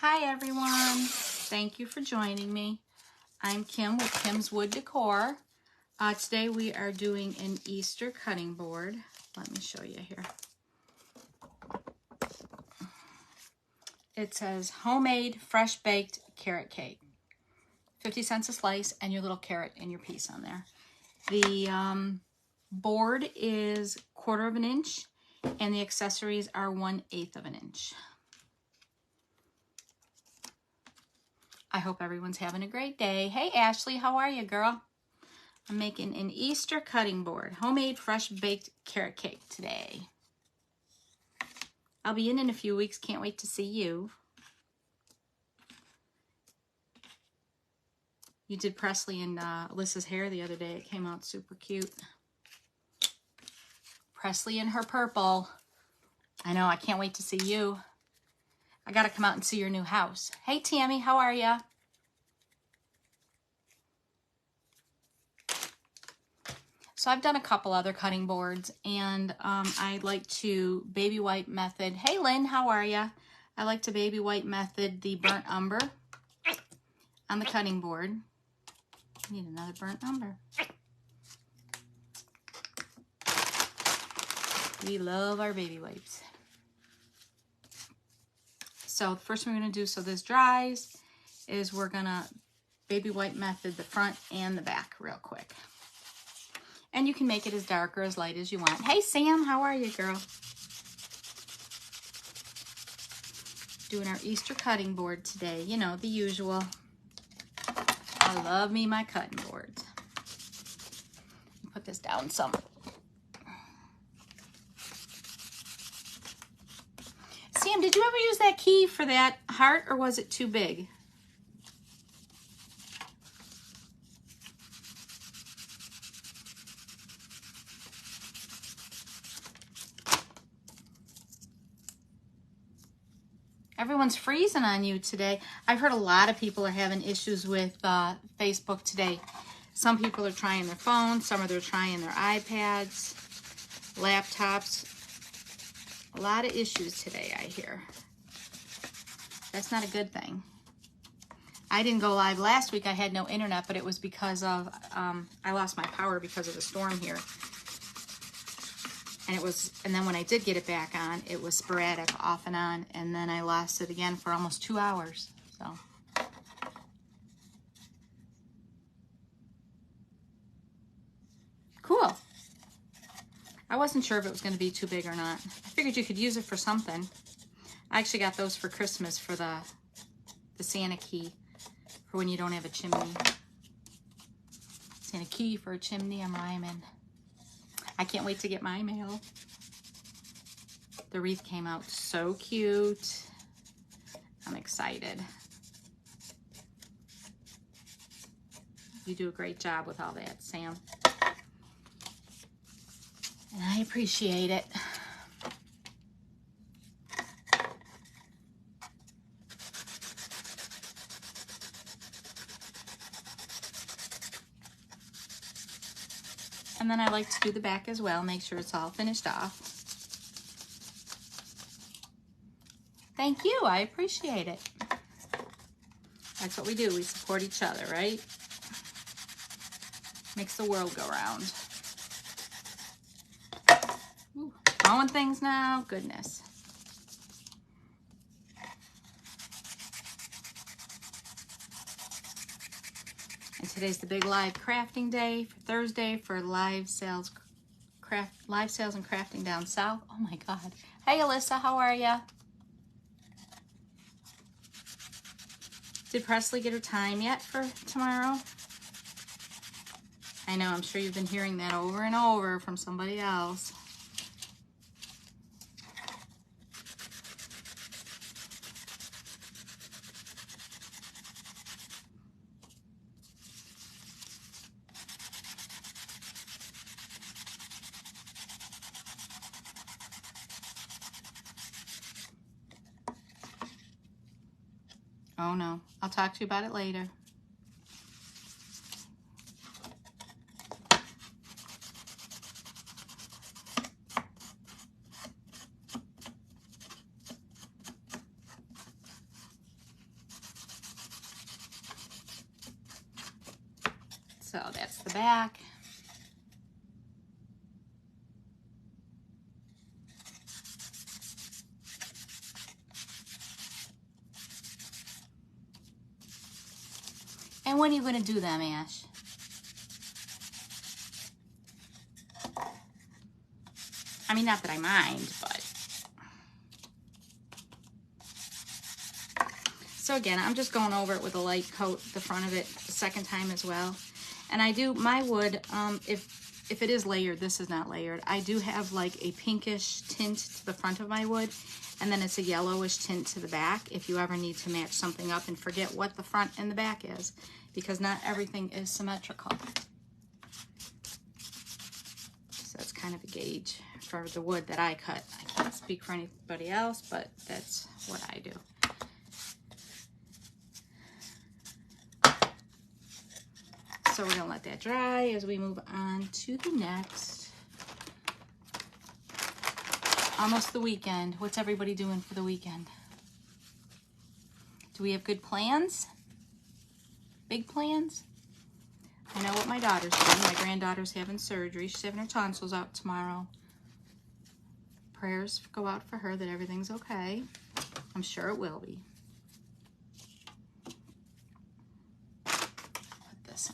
Hi everyone, thank you for joining me. I'm Kim with Kim's Wood Decor. Today we are doing an Easter cutting board. Let me show you here. It says homemade fresh baked carrot cake. 50 cents a slice and your little carrot and your piece on there. The board is 1/4 of an inch and the accessories are 1/8 of an inch. I hope everyone's having a great day. Hey Ashley, how are you, girl? I'm making an Easter cutting board, homemade fresh baked carrot cake today. I'll be in a few weeks, can't wait to see you. You did Presley and Alyssa's hair the other day. It came out super cute. Presley in her purple. I know, I can't wait to see you. I gotta come out and see your new house. Hey Tammy, how are ya? So I've done a couple other cutting boards and I like to baby white method. Hey Lynn, how are ya? I like to baby white method the burnt umber on the cutting board. I need another burnt umber. We love our baby wipes. So the first thing we're gonna do so this dries is we're gonna baby white method the front and the back real quick. And you can make it as dark or as light as you want. Hey Sam, how are you, girl? Doing our Easter cutting board today. You know, the usual. I love me my cutting boards. Put this down some. Sam, did you ever use that key for that heart or was it too big? Everyone's freezing on you today. I've heard a lot of people are having issues with Facebook today. Some people are trying their phones, some are trying their iPads, laptops. A lot of issues today, I hear. That's not a good thing. I didn't go live last week. I had no internet, but it was because of, I lost my power because of the storm here. And then when I did get it back on, it was sporadic, off and on, and then I lost it again for almost 2 hours, so. Cool. I wasn't sure if it was gonna be too big or not. I figured you could use it for something. I actually got those for Christmas for the Santa key for when you don't have a chimney. Santa key for a chimney, I'm rhyming. I can't wait to get my mail. The wreath came out so cute. I'm excited. You do a great job with all that, Sam. And I appreciate it. And then I like to do the back as well, make sure it's all finished off. Thank you, I appreciate it. That's what we do, we support each other, right? Makes the world go round. Ooh, throwing things now, goodness. And today's the big live crafting day for Thursday for live sales and crafting down south. Oh my God. Hey Alyssa, how are ya? Did Presley get her time yet for tomorrow? I know, I'm sure you've been hearing that over and over from somebody else. Oh no, I'll talk to you about it later. So that's the back. And when are you going to do them, Ash? I mean, not that I mind, but. So again, I'm just going over it with a light coat, the front of it, the second time as well. And I do, my wood, if it is layered, this is not layered, I do have like a pinkish tint to the front of my wood, and then it's a yellowish tint to the back if you ever need to match something up and forget what the front and the back is, because not everything is symmetrical. So it's kind of a gauge for the wood that I cut. I can't speak for anybody else, but that's what I do. So we're gonna let that dry as we move on to the next. Almost the weekend. What's everybody doing for the weekend? Do we have good plans? Big plans? I know what my daughter's doing. My granddaughter's having surgery. She's having her tonsils out tomorrow. Prayers go out for her that everything's okay. I'm sure it will be.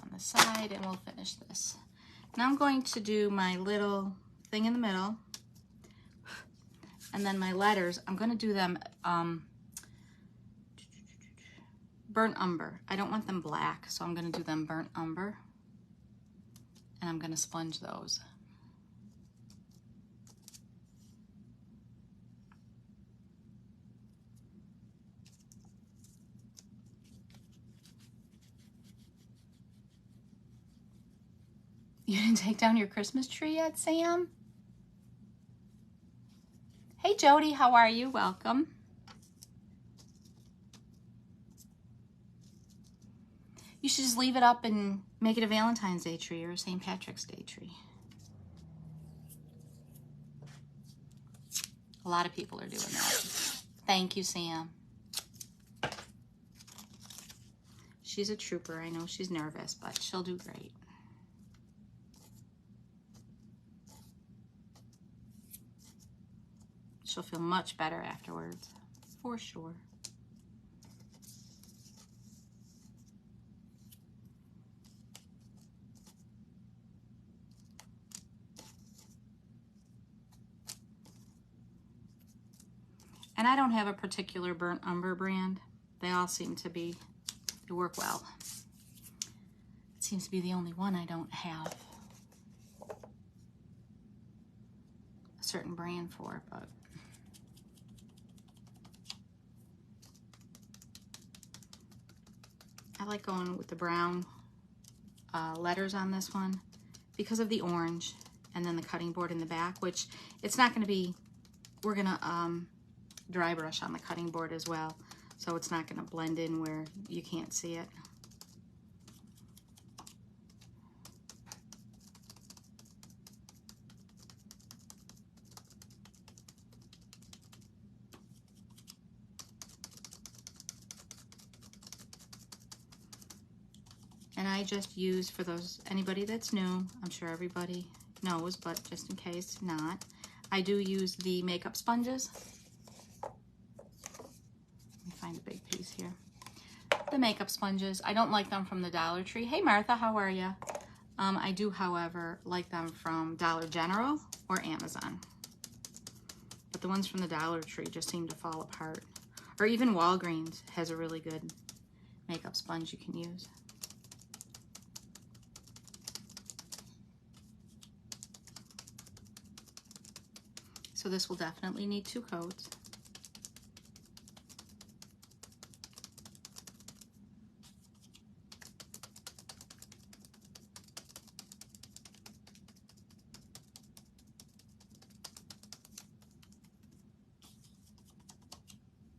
On the side, and we'll finish this. Now I'm going to do my little thing in the middle, and then my letters, I'm going to do them burnt umber. I don't want them black, so I'm going to do them burnt umber, and I'm going to sponge those. You didn't take down your Christmas tree yet, Sam? Hey, Jody, how are you? Welcome. You should just leave it up and make it a Valentine's Day tree or a St. Patrick's Day tree. A lot of people are doing that. Thank you, Sam. She's a trooper. I know she's nervous, but she'll do great. She'll feel much better afterwards, for sure. And I don't have a particular burnt umber brand. They all seem to be, they work well. It seems to be the only one I don't have a certain brand for, but. I like going with the brown letters on this one because of the orange and then the cutting board in the back, which it's not going to be, we're going to dry brush on the cutting board as well, so it's not going to blend in where you can't see it. And I just use, for those, anybody that's new, I'm sure everybody knows, but just in case not, I do use the makeup sponges. Let me find a big piece here. The makeup sponges, I don't like them from the Dollar Tree. Hey Martha, how are you? I do, however, like them from Dollar General or Amazon. But the ones from the Dollar Tree just seem to fall apart. Or even Walgreens has a really good makeup sponge you can use. So this will definitely need 2 coats.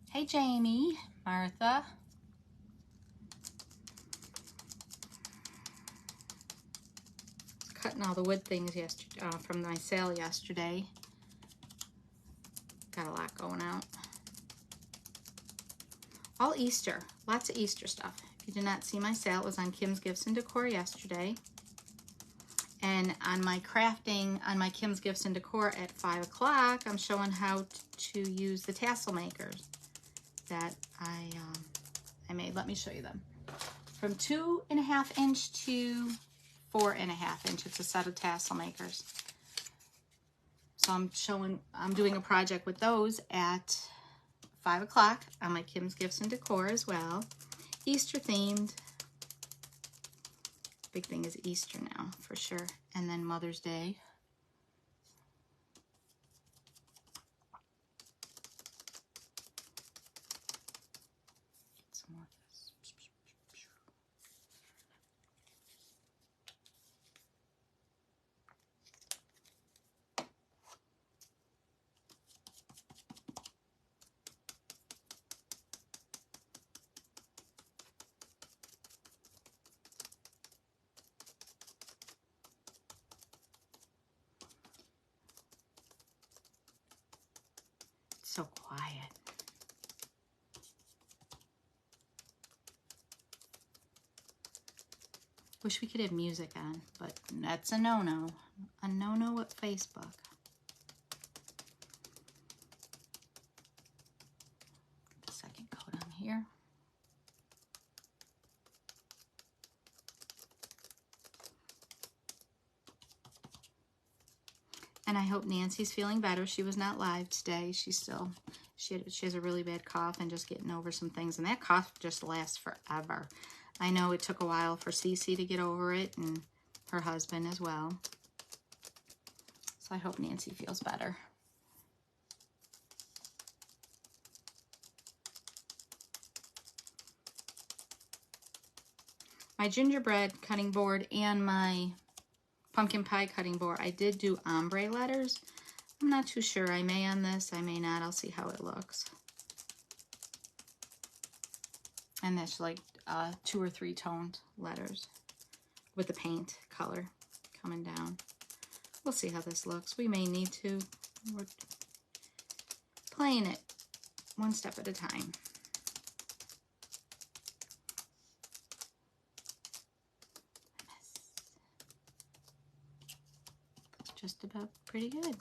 Hey Jamie, Martha. Cutting all the wood things yesterday from my sale yesterday. Got a lot going out. All Easter. Lots of Easter stuff. If you did not see my sale, it was on Kim's Gifts and Decor yesterday. And on my crafting, on my Kim's Gifts and Decor at 5 o'clock, I'm showing how to use the tassel makers that I made. Let me show you them. From 2.5 inch to 4.5 inch. It's a set of tassel makers. So I'm doing a project with those at 5 o'clock on my Kim's Gifts and Decor as well. Easter themed. Big thing is Easter now, for sure. And then Mother's Day. Get some more of this. So quiet. Wish we could have music on, but that's a no-no. A no-no at Facebook. The second coat on here. And I hope Nancy's feeling better. She was not live today. She has a really bad cough and just getting over some things. And that cough just lasts forever. I know it took a while for Cece to get over it and her husband as well. So I hope Nancy feels better. My gingerbread cutting board and my pumpkin pie cutting board, I did do ombre letters. I'm not too sure. I may on this, I may not. I'll see how it looks. And that's like 2 or 3 toned letters with the paint color coming down. We'll see how this looks. We may need to. We're playing it one step at a time. Just about pretty good.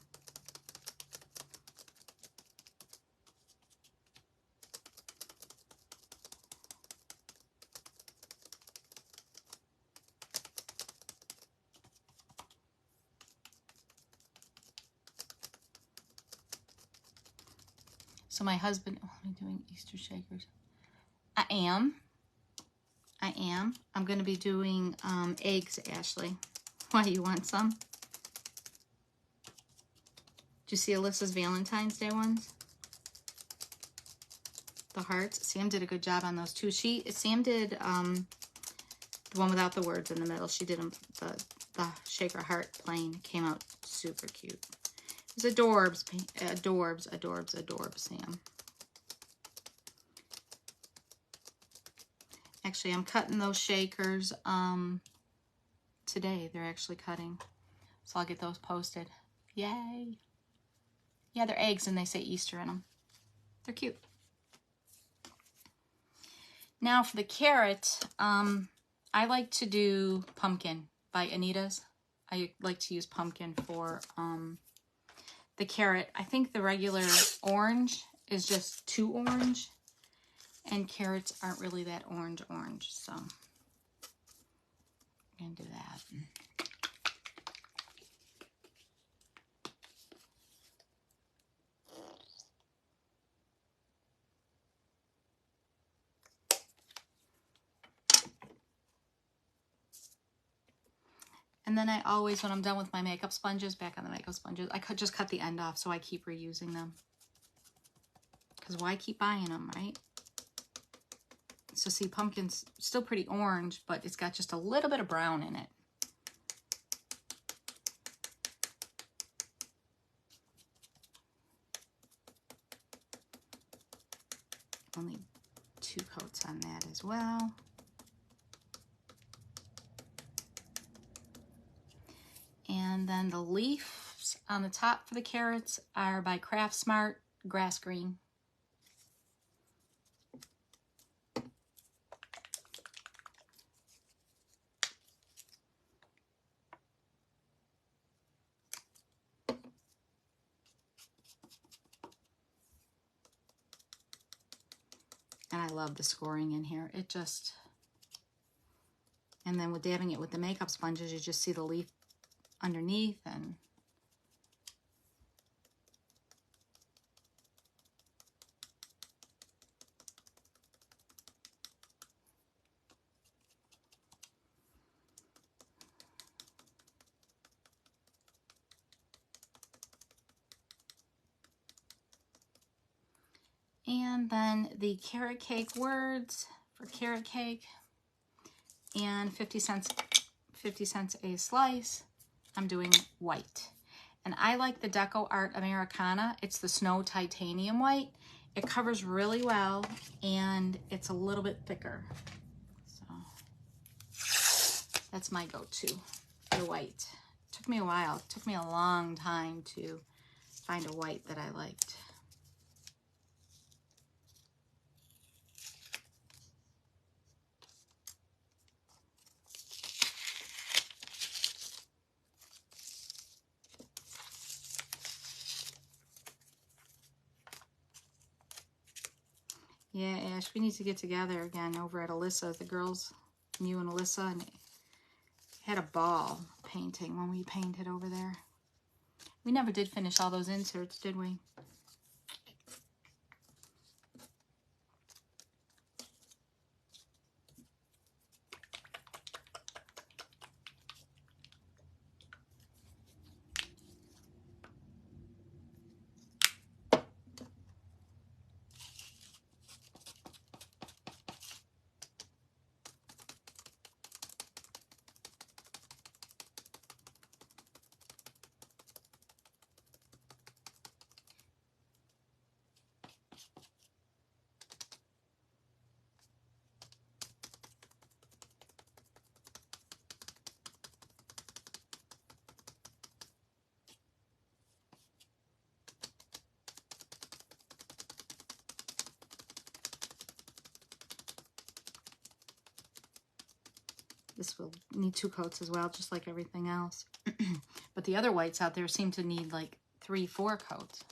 So my husband, oh, am I doing Easter shakers? I am. I'm going to be doing eggs, Ashley. Why, you want some? Did you see Alyssa's Valentine's Day ones? The hearts. Sam did a good job on those too. Sam did the one without the words in the middle. She did the shaker heart plain. It came out super cute. It was adorbs, Sam. Actually, I'm cutting those shakers today. They're actually cutting. So I'll get those posted. Yay. Yeah, they're eggs and they say Easter in them. They're cute. Now for the carrot, I like to do Pumpkin by Anita's. I like to use pumpkin for the carrot. I think the regular orange is just too orange, and carrots aren't really that orange, so I'm gonna do that. And then I always, when I'm done with my makeup sponges, back on the makeup sponges, I could just cut the end off so I keep reusing them. Because why keep buying them, right? So see, pumpkin's still pretty orange, but it's got just a little bit of brown in it. Only 2 coats on that as well. And then the leaves on the top for the carrots are by Craft Smart Grass Green. And I love the scoring in here. It just, and then with dabbing it with the makeup sponges, you just see the leaf underneath. And then the carrot cake words for carrot cake, and 50 cents a slice. I'm doing white. And I like the Deco Art Americana. It's the Snow Titanium White. It covers really well, and it's a little bit thicker. So that's my go-to for white. It took me a while. It took me a long time to find a white that I liked. Yeah, Ash, we need to get together again over at Alyssa. The girls, you and Alyssa, and had a ball painting when we painted over there. We never did finish all those inserts, did we? This will need 2 coats as well, just like everything else. But the other whites out there seem to need like 3, 4 coats.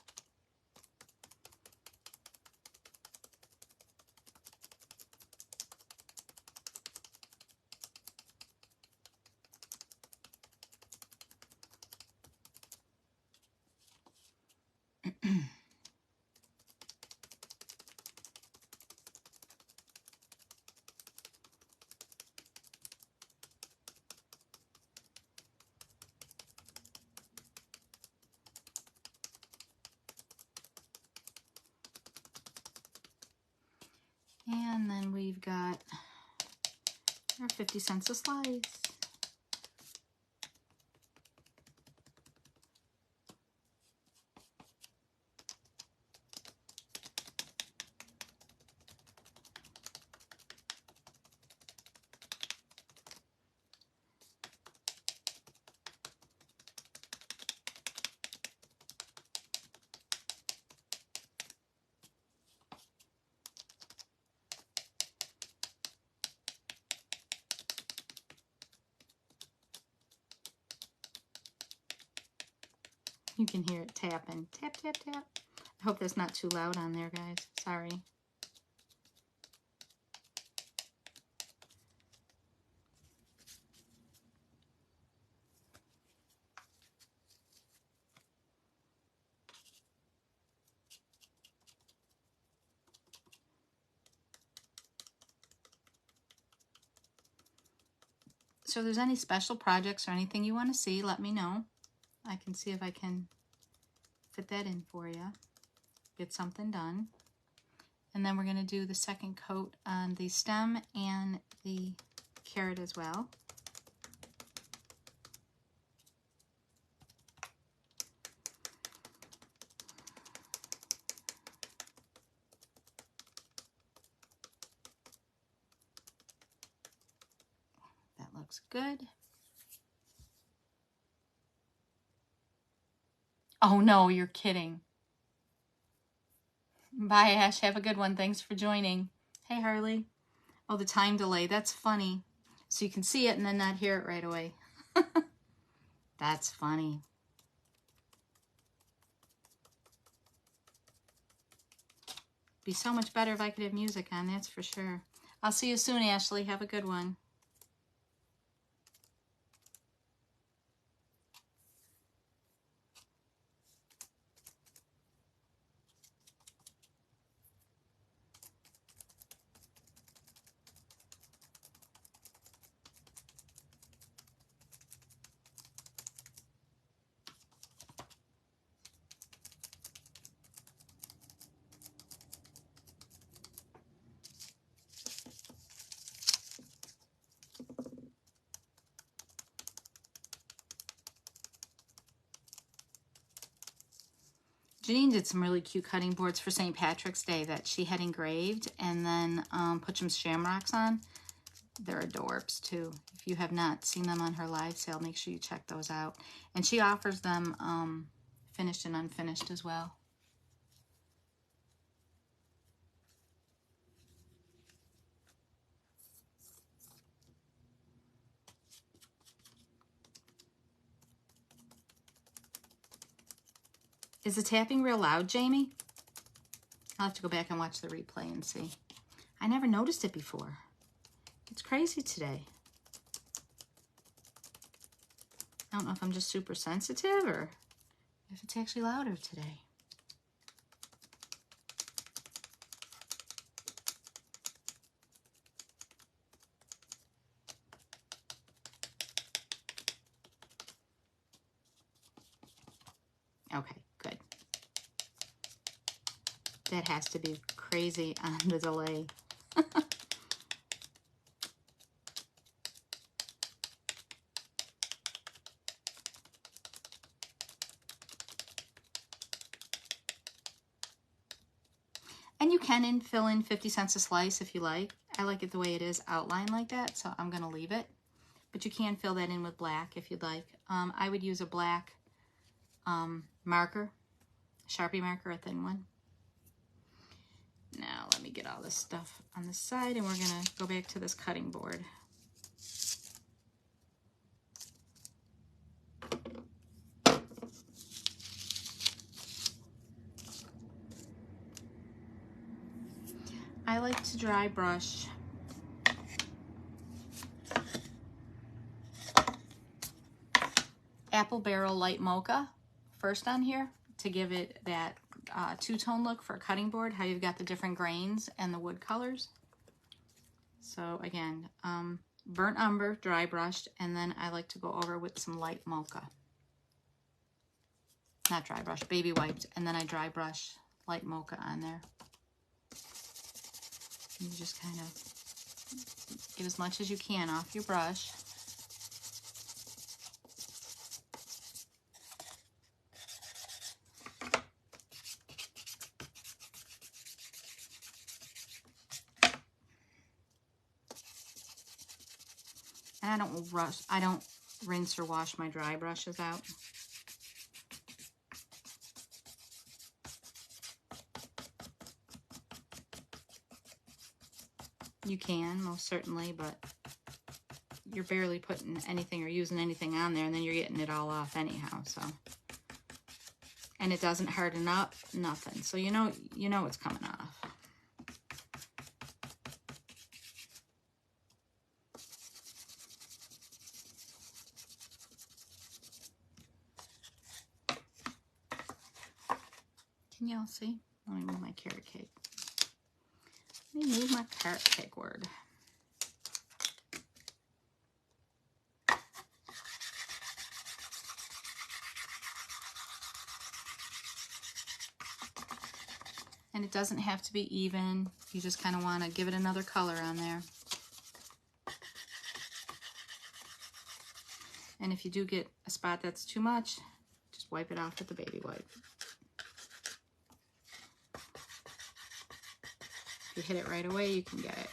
And then we've got our 50 cents a slice. You can hear it tapping. Tap, tap, tap. I hope that's not too loud on there, guys. Sorry. So if there's any special projects or anything you want to see, let me know. I can see if I can fit that in for you. Get something done. And then we're going to do the second coat on the stem and the carrot as well. That looks good. Oh no, you're kidding. Bye, Ash. Have a good one. Thanks for joining. Hey, Harley. Oh, the time delay. That's funny. So you can see it and then not hear it right away. That's funny. Be so much better if I could have music on, that's for sure. I'll see you soon, Ashley. Have a good one. Janine did some really cute cutting boards for St. Patrick's Day that she had engraved and then put some shamrocks on. They're adorbs too. If you have not seen them on her live sale, make sure you check those out. And she offers them finished and unfinished as well. Is the tapping real loud, Jamie? I'll have to go back and watch the replay and see. I never noticed it before. It's crazy today. I don't know if I'm just super sensitive or if it's actually louder today. Okay, good. That has to be crazy on the delay. And you can fill in 50 cents a slice if you like. I like it the way it is outlined like that, so I'm going to leave it. But you can fill that in with black if you'd like. I would use a black marker, Sharpie marker, a thin one. Now let me get all this stuff on the side and we're going to go back to this cutting board. I like to dry brush Apple Barrel Light Mocha first on here to give it that two-tone look for a cutting board, how you've got the different grains and the wood colors. So again, burnt umber, dry brushed, and then I like to go over with some light mocha. Not dry brush, baby wiped, and then I dry brush light mocha on there. You just kind of get as much as you can off your brush. And I don't rinse or wash my dry brushes out. You can, most certainly, but you're barely putting anything or using anything on there, and then you're getting it all off anyhow, so. And it doesn't harden up, nothing. So you know it's coming off. Can y'all see? Let me move my carrot cake. Let me move my carrot cake word. And it doesn't have to be even. You just kind of want to give it another color on there. And if you do get a spot that's too much, just wipe it off with the baby wipe. If you hit it right away, you can get it.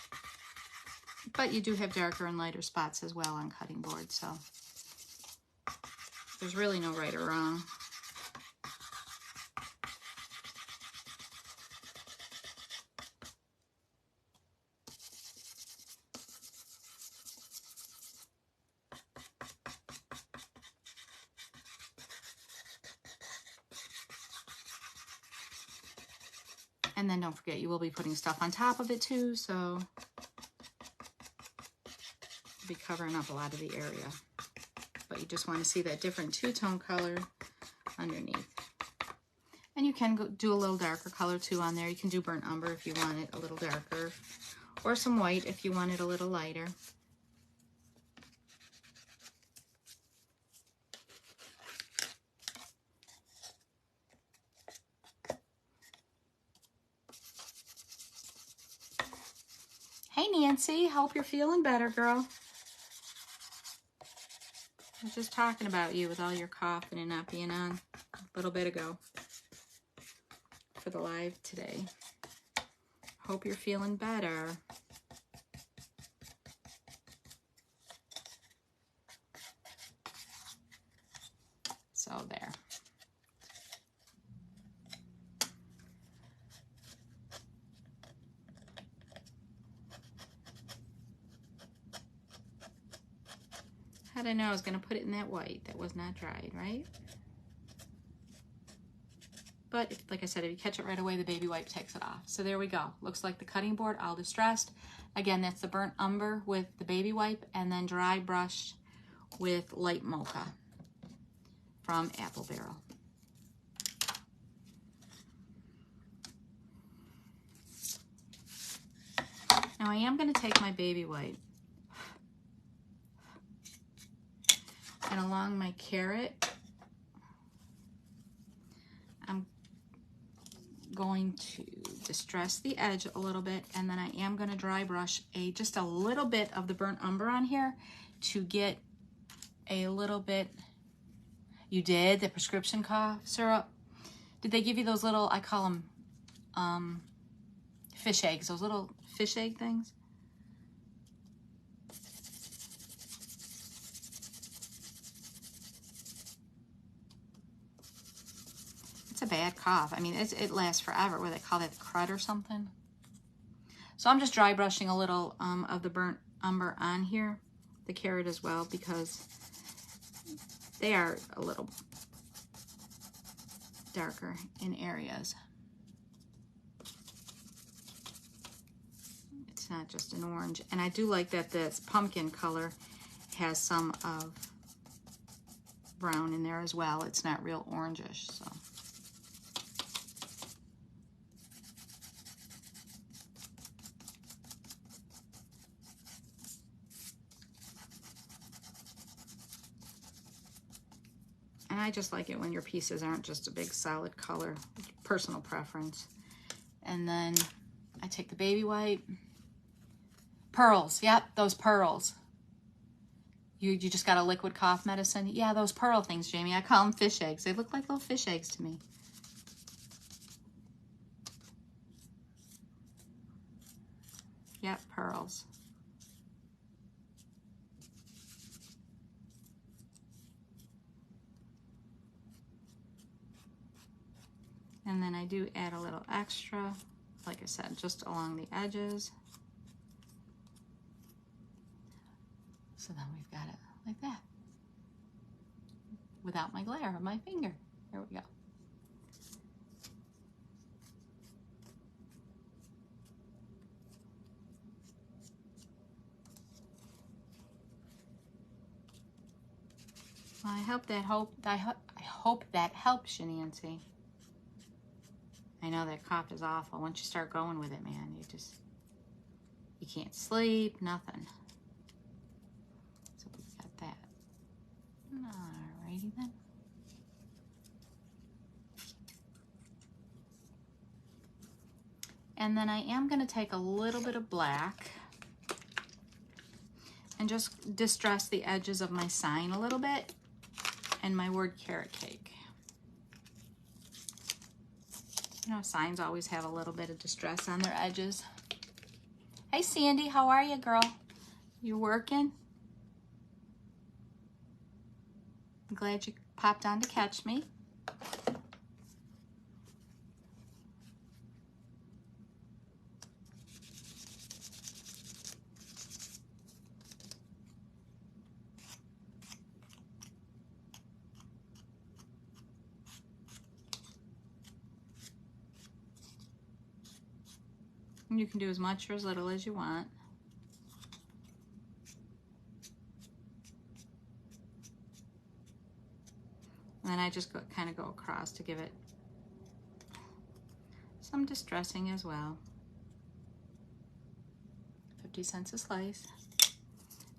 But you do have darker and lighter spots as well on cutting boards, so there's really no right or wrong. And then don't forget, you will be putting stuff on top of it too, so you'll be covering up a lot of the area. But you just want to see that different two-tone color underneath. And you can do a little darker color too on there. You can do burnt umber if you want it a little darker, or some white if you want it a little lighter. Hey Nancy, hope you're feeling better, girl. I was just talking about you with all your coughing and not being on a little bit ago for the live today. Hope you're feeling better. So there. How'd I know I was going to put it in that white that was not dried, right? But like I said, if you catch it right away, the baby wipe takes it off. So there we go. Looks like the cutting board all distressed. Again, that's the burnt umber with the baby wipe, and then dry brushed with light mocha from Apple Barrel. Now I am going to take my baby wipe and along my carrot, I'm going to distress the edge a little bit, and then I am going to dry brush just a little bit of the burnt umber on here to get a little bit. You did the prescription cough syrup? Did they give you those little, I call them fish eggs, those little fish egg things? It's a bad cough. I mean, it lasts forever. What do they call that, crud or something? So I'm just dry brushing a little of the burnt umber on here, the carrot as well, because they are a little darker in areas. It's not just an orange. And I do like that this pumpkin color has some of brown in there as well. It's not real orangish, so. And I just like it when your pieces aren't just a big solid color, personal preference. And then I take the baby wipe. Pearls, yep, those pearls. You just got a liquid cough medicine? Yeah, those pearl things, Jamie. I call them fish eggs. They look like little fish eggs to me. Yep, pearls. And then I do add a little extra, like I said, just along the edges. So then we've got it like that, without my glare of my finger. There we go. Well, I hope that helps you, Nancy. I know that cough is awful. Once you start going with it, man, you can't sleep, nothing. So we've got that. Alrighty then. And then I am going to take a little bit of black and just distress the edges of my sign a little bit and my word carrot cake. You know, signs always have a little bit of distress on their edges. Hey Sandy, how are you, girl? You working? I'm glad you popped on to catch me. And you can do as much or as little as you want. And then I just kind of go across to give it some distressing as well. 50 cents a slice.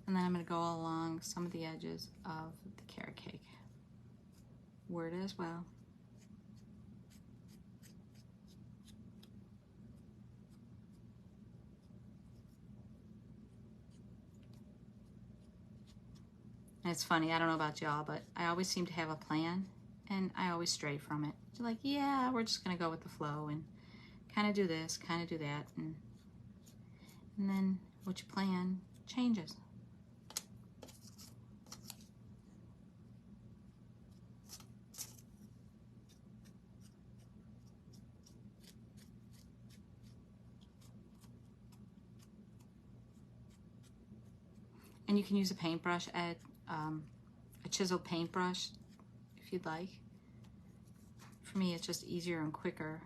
And then I'm going to go along some of the edges of the carrot cake. Word as well. And it's funny, I don't know about y'all, but I always seem to have a plan and I always stray from it. So like, yeah, we're just going to go with the flow and kind of do this, kind of do that. And then what you plan changes. And you can use a paintbrush, a chiseled paintbrush if you'd like. For me, it's just easier and quicker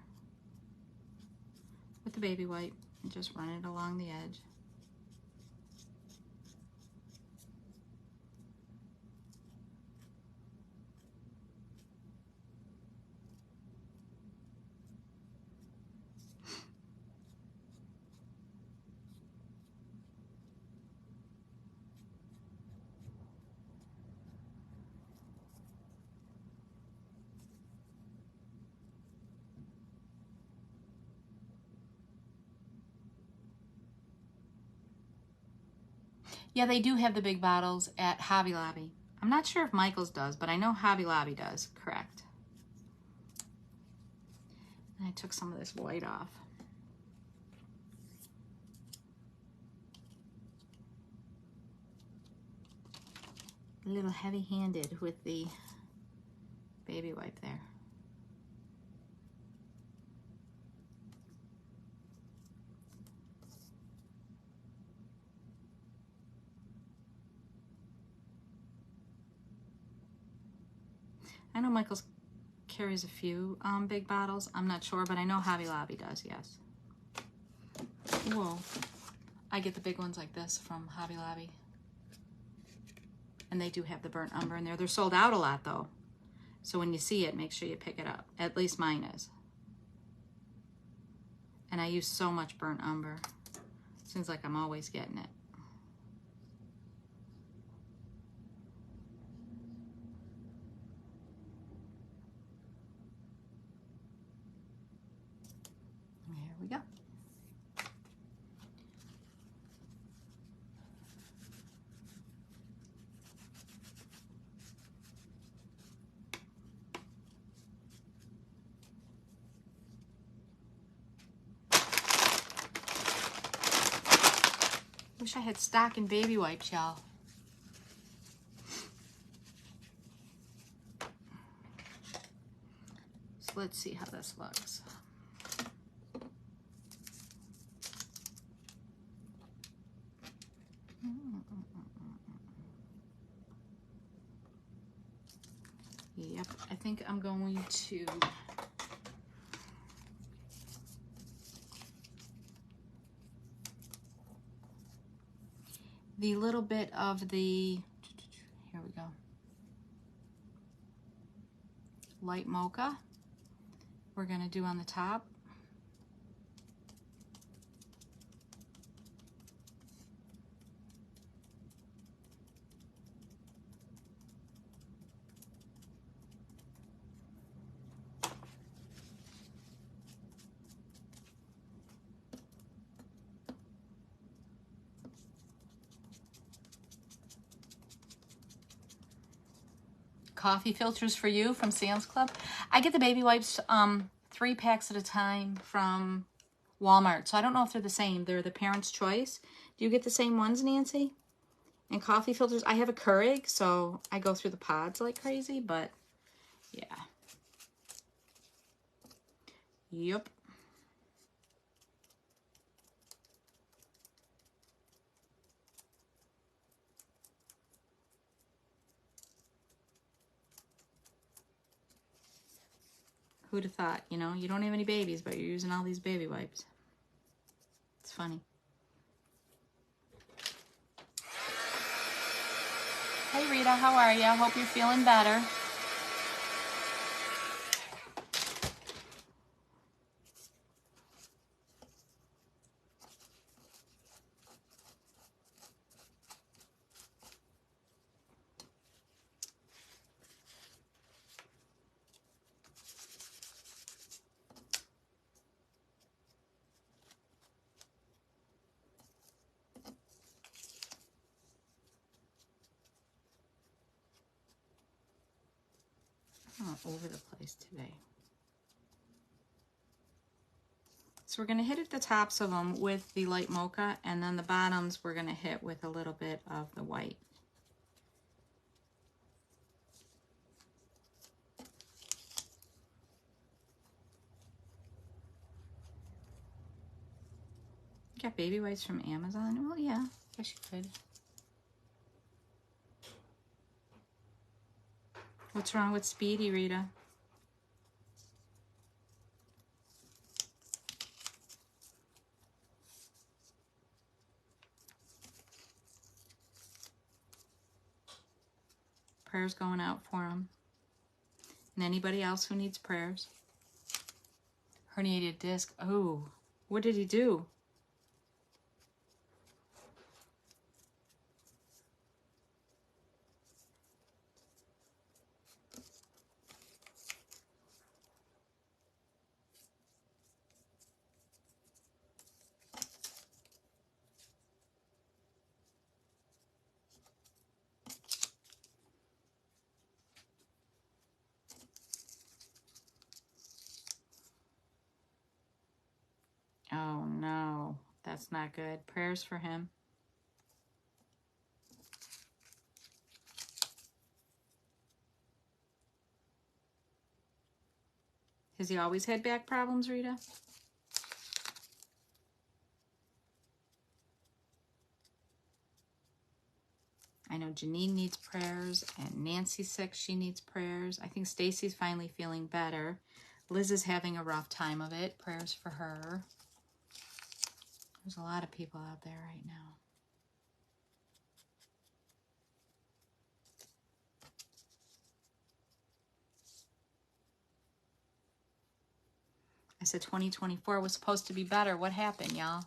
with the baby wipe and just run it along the edge. Yeah, they do have the big bottles at Hobby Lobby. I'm not sure if Michael's does, but I know Hobby Lobby does, correct. And I took some of this white off. A little heavy-handed with the baby wipe there. I know Michael's carries a few big bottles. I'm not sure, but I know Hobby Lobby does, yes. Whoa. I get the big ones like this from Hobby Lobby. And they do have the burnt umber in there. They're sold out a lot, though. So when you see it, make sure you pick it up. At least mine is. And I use so much burnt umber. Seems like I'm always getting it. Here we go. Wish I had stock in baby wipes, y'all. So let's see how this looks. Yep, I think I'm going to the little bit of the, here we go, light mocha we're going to do on the top. Coffee filters for you from Sam's Club. I get the baby wipes 3 packs at a time from Walmart, so I don't know if they're the same. They're the Parents' Choice. Do you get the same ones, Nancy? And coffee filters, I have a Keurig, so I go through the pods like crazy, but yeah. Yep. Who'd have thought, you know, you don't have any babies, but you're using all these baby wipes. funny. Hey Rita, how are you? Hope you're feeling better. All over the place today. So we're going to hit at the tops of them with the light mocha, and then the bottoms we're going to hit with a little bit of the white. You got baby wipes from Amazon? Well, yeah, guess you could. What's wrong with Speedy, Rita? Prayers going out for him. And anybody else who needs prayers. Herniated disc. Oh, what did he do? Oh no, that's not good. Prayers for him. Has he always had back problems, Rita? I know Janine needs prayers, and Nancy's sick. She needs prayers. I think Stacy's finally feeling better. Liz is having a rough time of it. Prayers for her. There's a lot of people out there right now. I said 2024 was supposed to be better. What happened, y'all?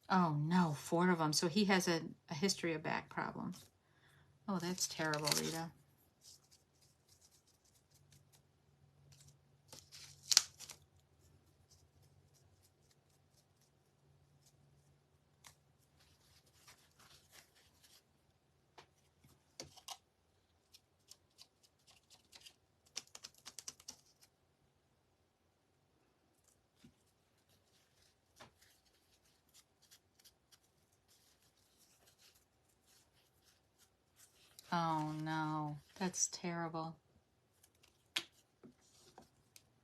Oh, no, 4 of them. So he has a history of back problems. Oh, that's terrible, Rita. Oh, no, that's terrible.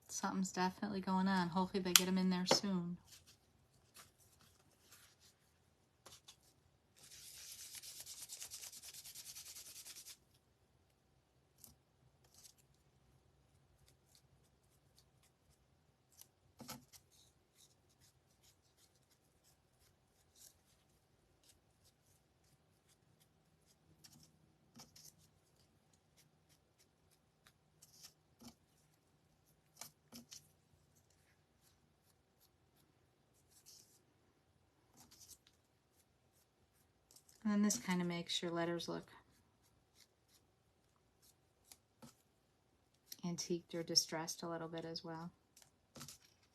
Something's definitely going on. Hopefully they get him in there soon. And then this kind of makes your letters look antiqued or distressed a little bit as well. I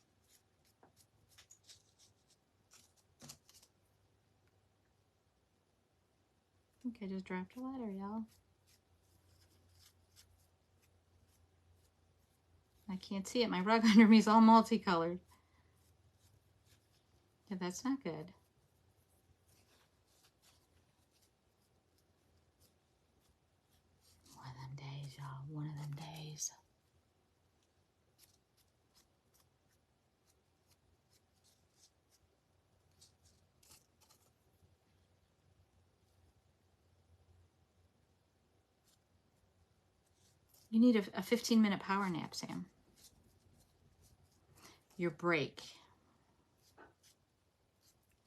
think I just dropped a letter, y'all. I can't see it. My rug under me is all multicolored. Yeah, that's not good. One of them days, y'all. One of them days. You need a 15-minute power nap, Sam. your break.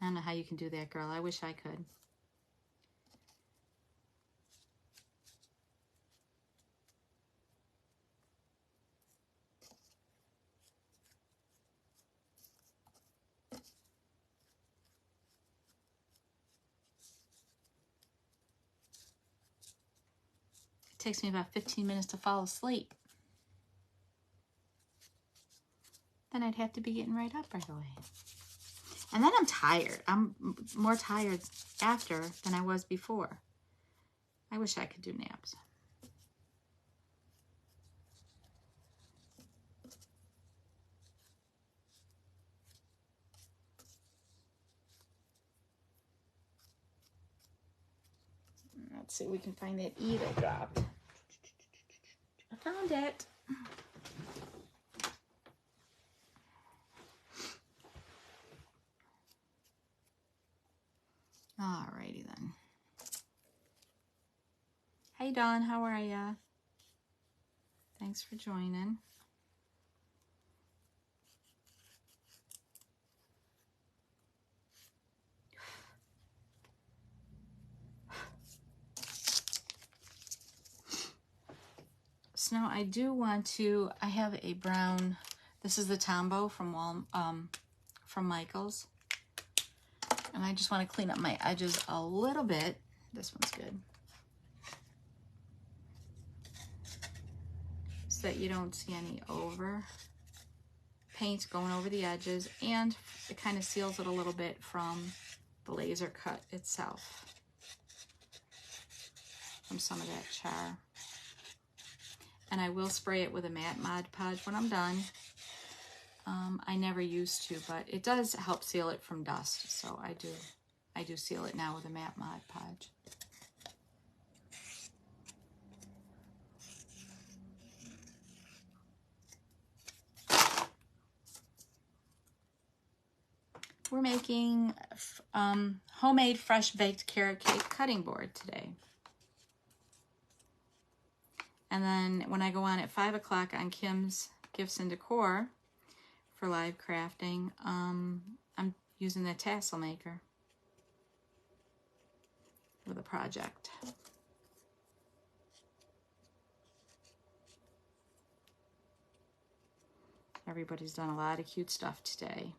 I don't know how you can do that, girl. I wish I could. It takes me about 15 minutes to fall asleep. Then I'd have to be getting right up right away. And then I'm tired. I'm more tired after than I was before. I wish I could do naps. Let's see if we can find that E that dropped. I found it. Alrighty then. Hey Dawn, how are ya? Thanks for joining. So now I do want to, I have a brown, this is the Tombow from Michaels. And I just want to clean up my edges a little bit. This one's good. So that you don't see any over paint going over the edges, and it kind of seals it a little bit from the laser cut itself, from some of that char. And I will spray it with a matte Mod Podge when I'm done. I never used to, but it does help seal it from dust, so I do seal it now with a matte Mod Podge. We're making homemade fresh baked carrot cake cutting board today. And then when I go on at 5 o'clock on Kim's Gifts and Decor for live crafting, I'm using the tassel maker with a project. Everybody's done a lot of cute stuff today.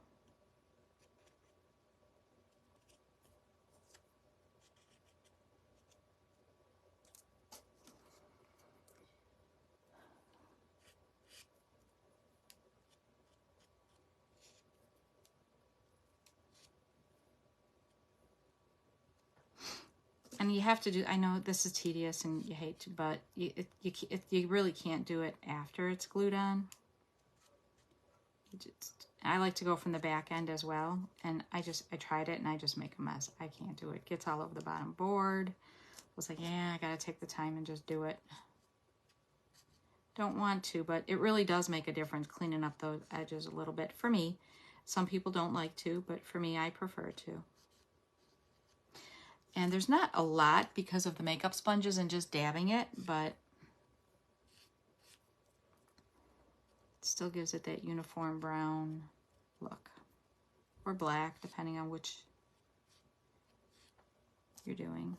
And you have to do, I know this is tedious and you hate to, but you really can't do it after it's glued on. I like to go from the back end as well. And I tried it and I just make a mess. I can't do it. It gets all over the bottom board. I was like, yeah, I got to take the time and just do it. Don't want to, but it really does make a difference cleaning up those edges a little bit for me. Some people don't like to, but for me, I prefer to. And there's not a lot because of the makeup sponges and just dabbing it, but it still gives it that uniform brown look. Or black, depending on which you're doing.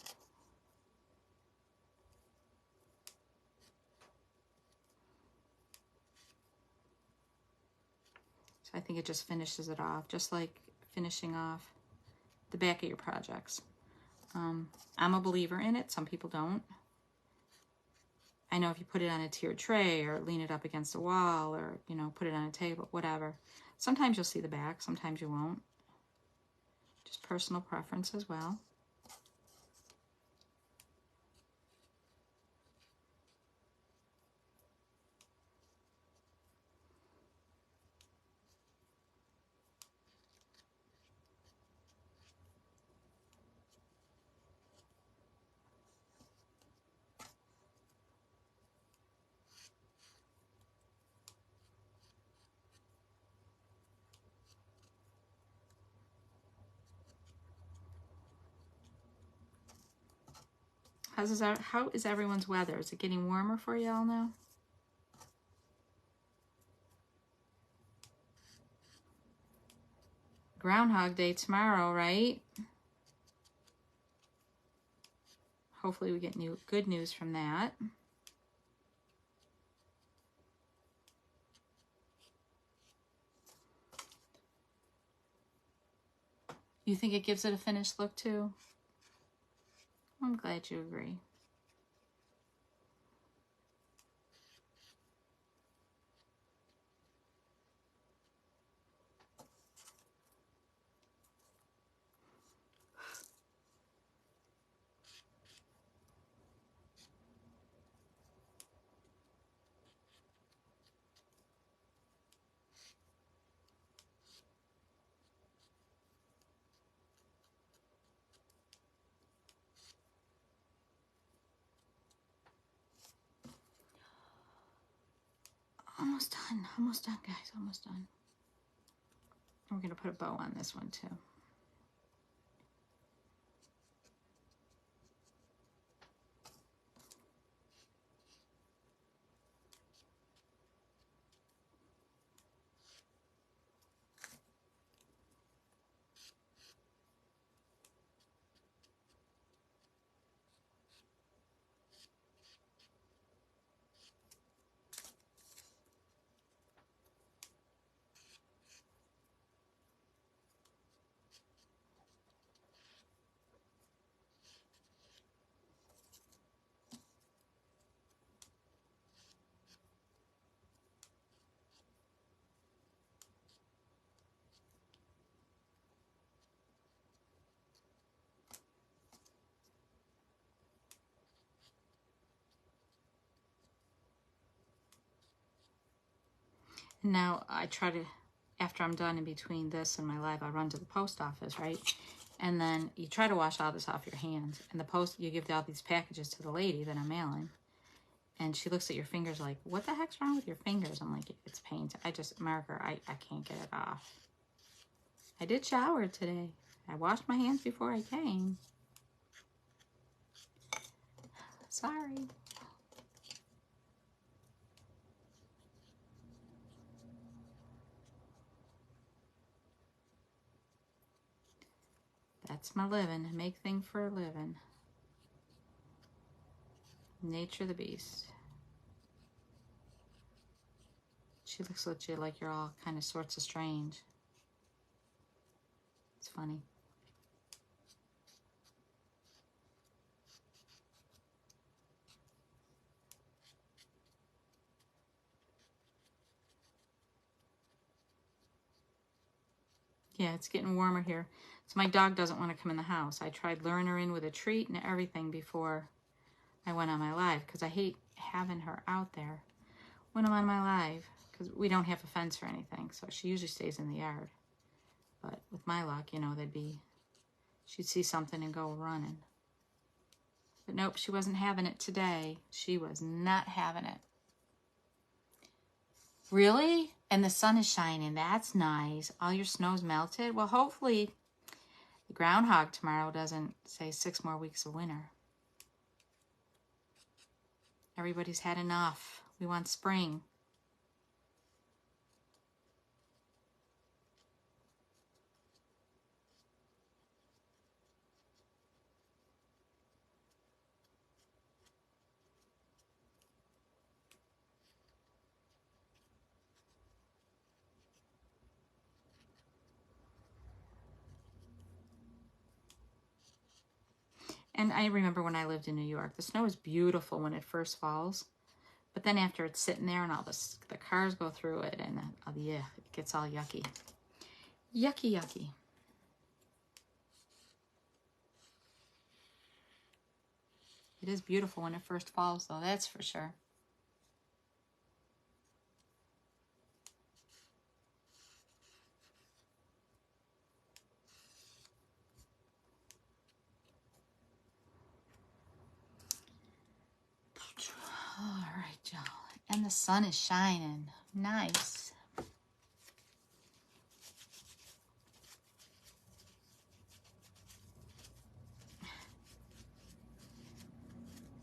So I think it just finishes it off, just like finishing off the back of your projects. I'm a believer in it. Some people don't. I know if you put it on a tiered tray or lean it up against a wall or, you know, put it on a table, whatever. Sometimes you'll see the back, sometimes you won't. Just personal preference as well. How is everyone's weather? Is it getting warmer for y'all now? Groundhog Day tomorrow, right? Hopefully we get good news from that. You think it gives it a finished look too? I'm glad you agree. Almost done, guys, almost done. We're gonna put a bow on this one too. Now I try to, after I'm done in between this and my live, I run to the post office, right? And then you try to wash all this off your hands. And the post, you give all these packages to the lady that I'm mailing. And she looks at your fingers like, what the heck's wrong with your fingers? I'm like, it's paint. Marker, I can't get it off. I did shower today. I washed my hands before I came. Sorry. That's my living. Make things for a living. Nature of the beast. She looks at you like you're all kind of sorts of strange. It's funny. Yeah, it's getting warmer here. So my dog doesn't want to come in the house. I tried luring her in with a treat and everything before I went on my live because I hate having her out there when I'm on my live because we don't have a fence or anything. So she usually stays in the yard. But with my luck, you know, she'd see something and go running. But nope, she wasn't having it today. She was not having it. Really? And the sun is shining. That's nice. All your snow's melted. Well, hopefully the groundhog tomorrow doesn't say 6 more weeks of winter. Everybody's had enough. We want spring. And I remember when I lived in New York, the snow is beautiful when it first falls. But then after it's sitting there and all the cars go through it and yeah, it gets all yucky. Yucky, yucky. It is beautiful when it first falls, though, that's for sure. All right, y'all. And the sun is shining. Nice.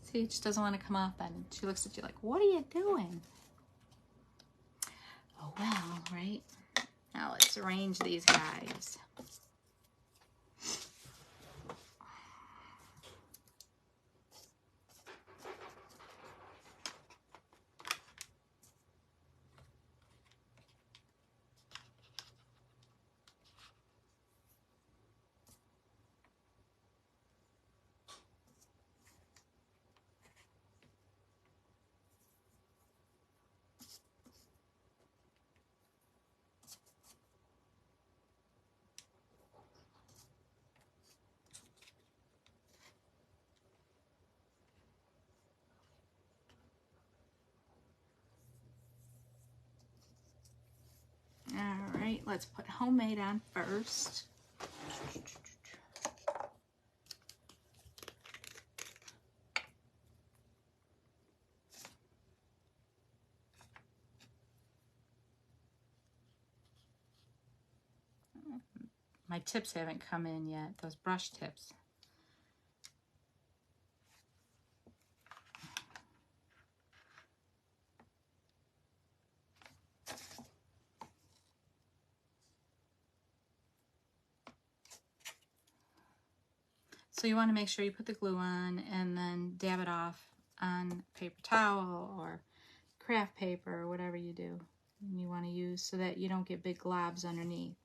See, she doesn't want to come off then. She looks at you like, what are you doing? Oh, well, right? Now let's Let's arrange these guys. All right, let's put Homemade on first. My tips haven't come in yet, those brush tips. So you want to make sure you put the glue on and then dab it off on paper towel or craft paper or whatever you do and you want to use so that you don't get big globs underneath.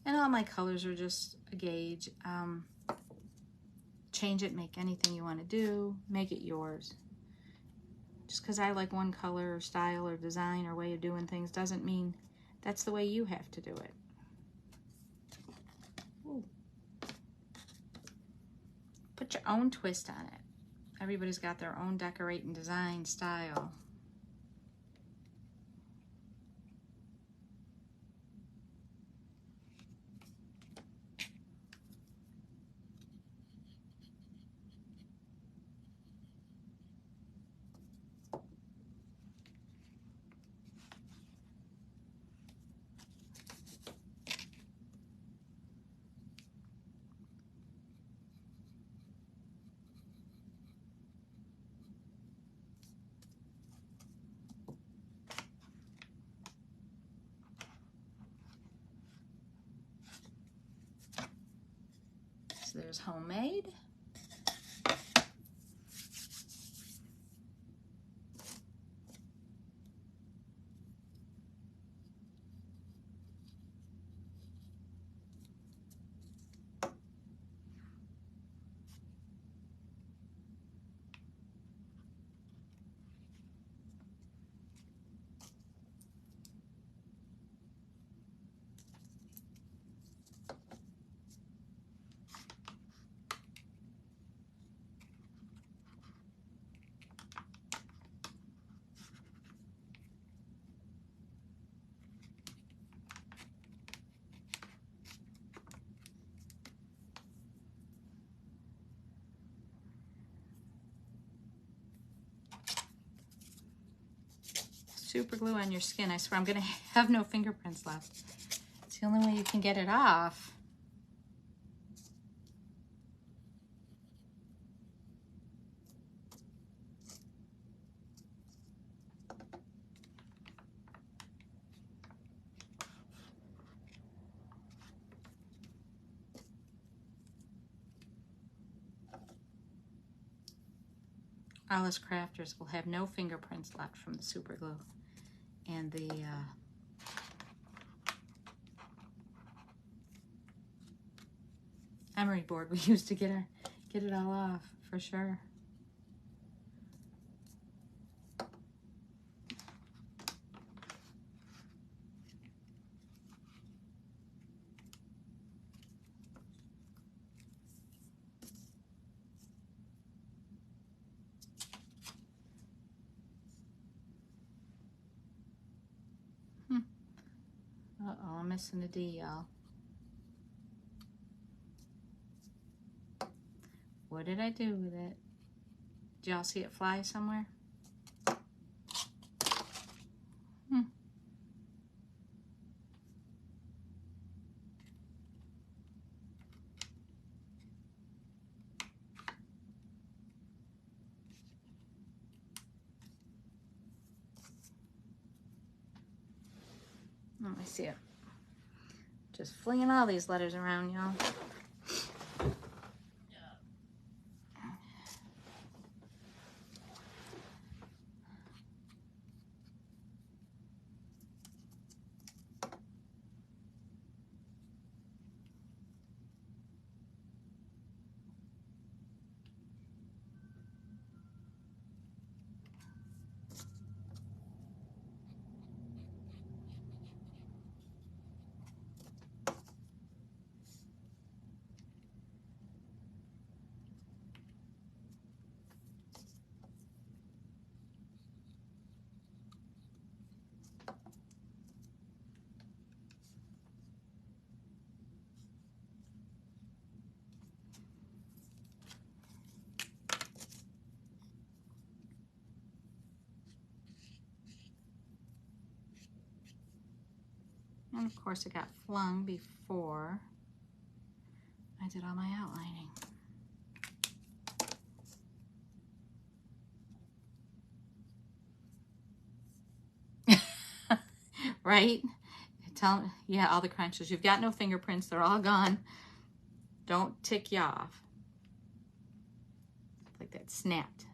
And all my colors are just a gauge. Change it, make anything you want to do, make it yours. Just because I like one color or style or design or way of doing things doesn't mean that's the way you have to do it. Ooh. Put your own twist on it. Everybody's got their own decorating design style. So there's Homemade. Super glue on your skin. I swear I'm gonna have no fingerprints left. It's the only way you can get it off. Alice Crafters will have no fingerprints left from the super glue and the emery board we used to get it all off, for sure. I'm missing the D, y'all. What did I do with it? Did y'all see it fly somewhere? Let me see it. Just flinging all these letters around, y'all. And of course it got flung before I did all my outlining. Right? Tell, yeah, all the crunches. You've got no fingerprints. They're all gone. Don't tick you off. Like that snapped.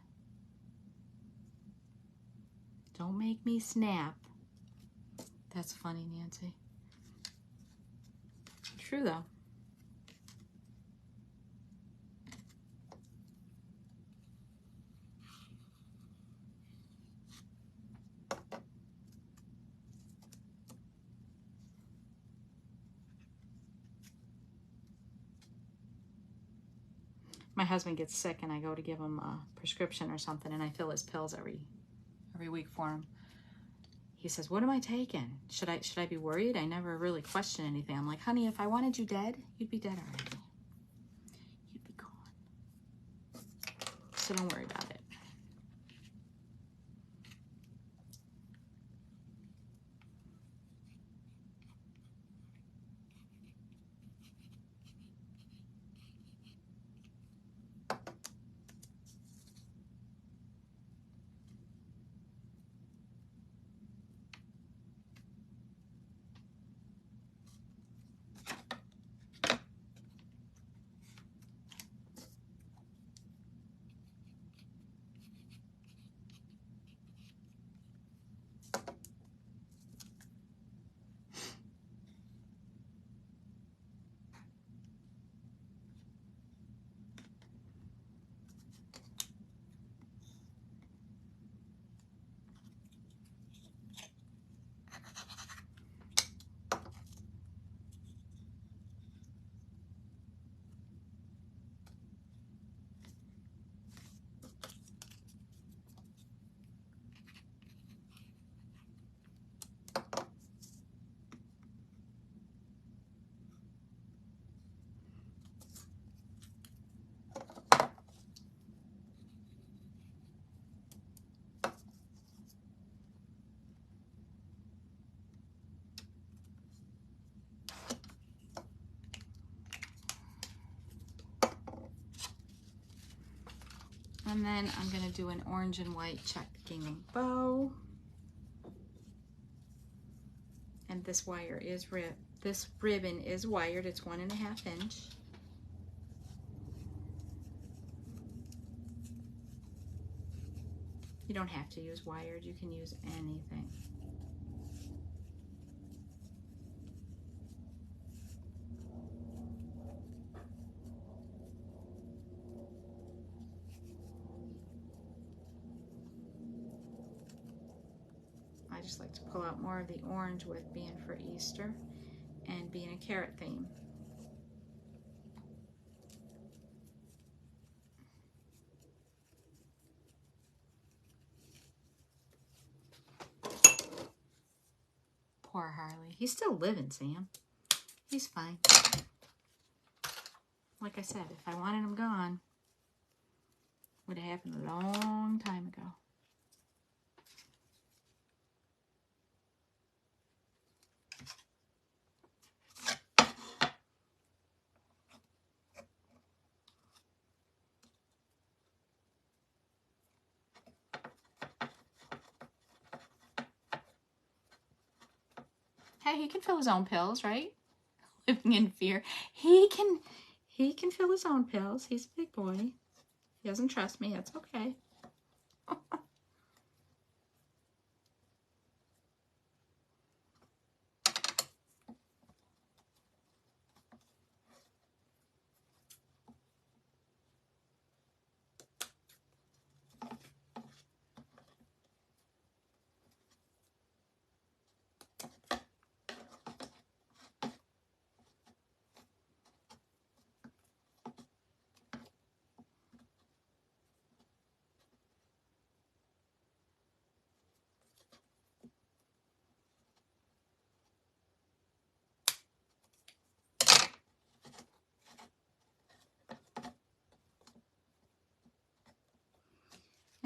Don't make me snap. That's funny, Nancy. True, though. My husband gets sick and I go to give him a prescription or something and I fill his pills every week for him. He says, "What am I taking? Should I be worried?" I never really question anything. I'm like, "Honey, if I wanted you dead, you'd be dead already. You'd be gone. So don't worry about it." And then I'm going to do an orange and white check gingham bow. And this wire is this ribbon is wired. It's 1.5 inch. You don't have to use wired. You can use anything. I just like to pull out more of the orange with being for Easter and being a carrot theme. Poor Carly. He's still living, Sam. He's fine. Like I said, if I wanted him gone, would have happened a long time ago. Hey, he can fill his own pills, right? Living in fear. He can fill his own pills. He's a big boy. He doesn't trust me. That's okay.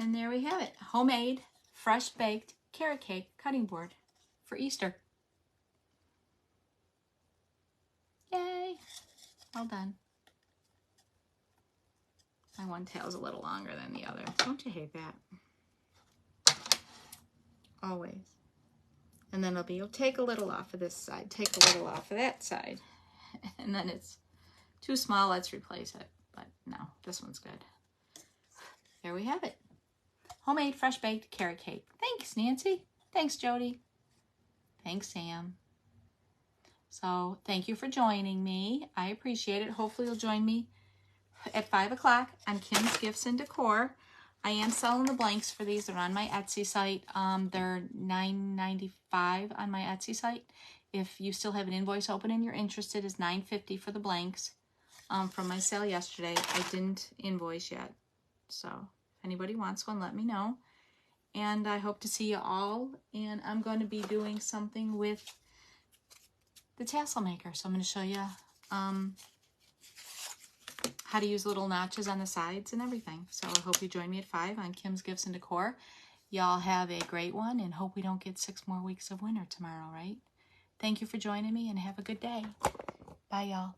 And there we have it. Homemade, fresh baked carrot cake cutting board for Easter. Yay! Well done. My one tail's a little longer than the other. Don't you hate that? Always. And then you'll take a little off of this side, take a little off of that side. And then it's too small, let's replace it. But no, this one's good. There we have it. Homemade, fresh baked carrot cake. Thanks, Nancy. Thanks, Jody. Thanks, Sam. So thank you for joining me. I appreciate it. Hopefully you'll join me at 5 o'clock on Kim's Gifts and Decor. I am selling the blanks for these. They're on my Etsy site. They're $9.95 on my Etsy site. If you still have an invoice open and you're interested, it's $9.50 for the blanks from my sale yesterday. I didn't invoice yet. So if anybody wants one, let me know. And I hope to see you all. And I'm going to be doing something with the tassel maker. So I'm going to show you how to use little notches on the sides and everything. So I hope you join me at 5 on Kim's Gifts and Decor. Y'all have a great one and hope we don't get 6 more weeks of winter tomorrow, right? Thank you for joining me and have a good day. Bye, y'all.